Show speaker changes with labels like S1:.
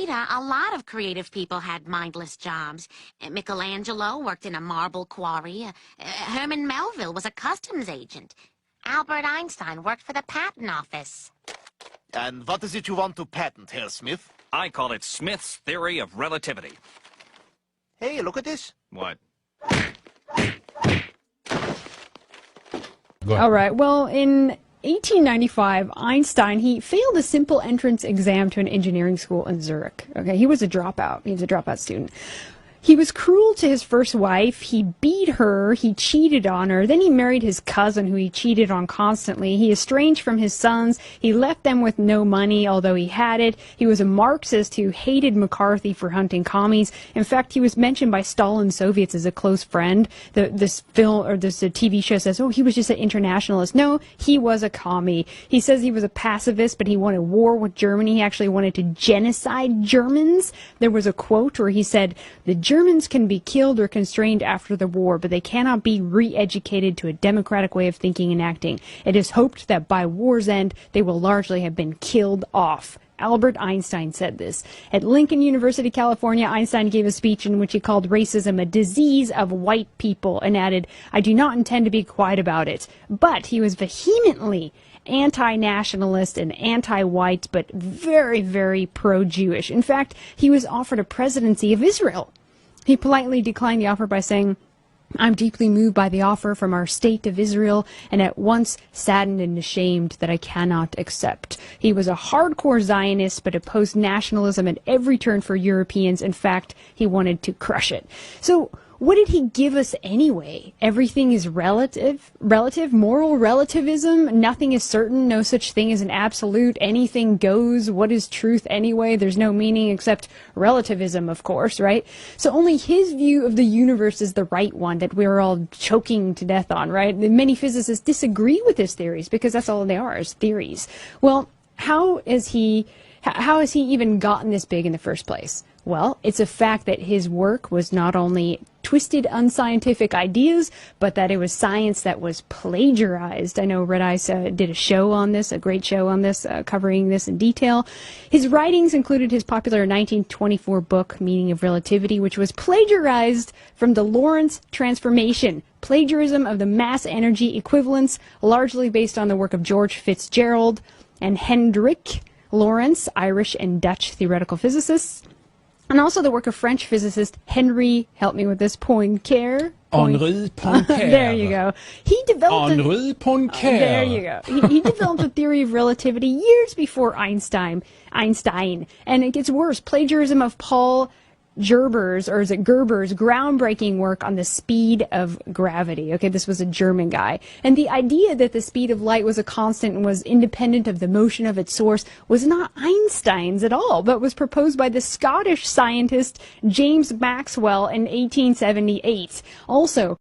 S1: later, a lot of creative people had mindless jobs. Michelangelo worked in a marble quarry. Herman Melville was a customs agent. Albert Einstein worked for the patent office.
S2: And what is it you want to patent, Herr Smith?
S3: I call it Smith's theory of relativity.
S2: Hey, look at this.
S3: What?
S4: All right. Well, in 1895, Einstein, he failed a simple entrance exam to an engineering school in Zurich. Okay, he was a dropout. He was a dropout student. He was cruel to his first wife. He beat her. He cheated on her. Then he married his cousin, who he cheated on constantly. He estranged from his sons. He left them with no money, although he had it. He was a Marxist who hated McCarthy for hunting commies. In fact, he was mentioned by Stalin's Soviets as a close friend. This TV show says, oh, he was just an internationalist. No, he was a commie. He says he was a pacifist, but he wanted war with Germany. He actually wanted to genocide Germans. There was a quote where he said, the Germans can be killed or constrained after the war, but they cannot be re-educated to a democratic way of thinking and acting. It is hoped that by war's end, they will largely have been killed off. Albert Einstein said this. At Lincoln University, California, Einstein gave a speech in which he called racism a disease of white people and added, I do not intend to be quiet about it. But he was vehemently anti-nationalist and anti-white, but very, very pro-Jewish. In fact, he was offered a presidency of Israel. He politely declined the offer by saying, I'm deeply moved by the offer from our state of Israel and at once saddened and ashamed that I cannot accept. He was a hardcore Zionist but opposed nationalism at every turn for Europeans. In fact, he wanted to crush it. So what did he give us anyway? Everything is relative, moral relativism, nothing is certain, no such thing as an absolute, anything goes, what is truth anyway? There's no meaning except relativism, of course, right? So only his view of the universe is the right one that we're all choking to death on, right? Many physicists disagree with his theories because that's all they are, is theories. Well, how has he even gotten this big in the first place? Well, it's a fact that his work was not only twisted, unscientific ideas, but that it was science that was plagiarized. I know Red Ice did a show on this, a great show on this, covering this in detail. His writings included his popular 1924 book, Meaning of Relativity, which was plagiarized from the Lorentz transformation, plagiarism of the mass energy equivalence, largely based on the work of George Fitzgerald and Hendrik Lorentz, Irish and Dutch theoretical physicists. And also the work of French physicist Henri, help me with this, Poincaré.
S5: Henri Poincaré.
S4: There you go. He developed
S5: Henri Poincaré.
S4: There you go. He developed a theory of relativity years before Einstein. And it gets worse. Plagiarism of Paul Gerber's groundbreaking work on the speed of gravity. Okay, this was a German guy. And the idea that the speed of light was a constant and was independent of the motion of its source was not Einstein's at all, but was proposed by the Scottish scientist James Maxwell in 1878. Also,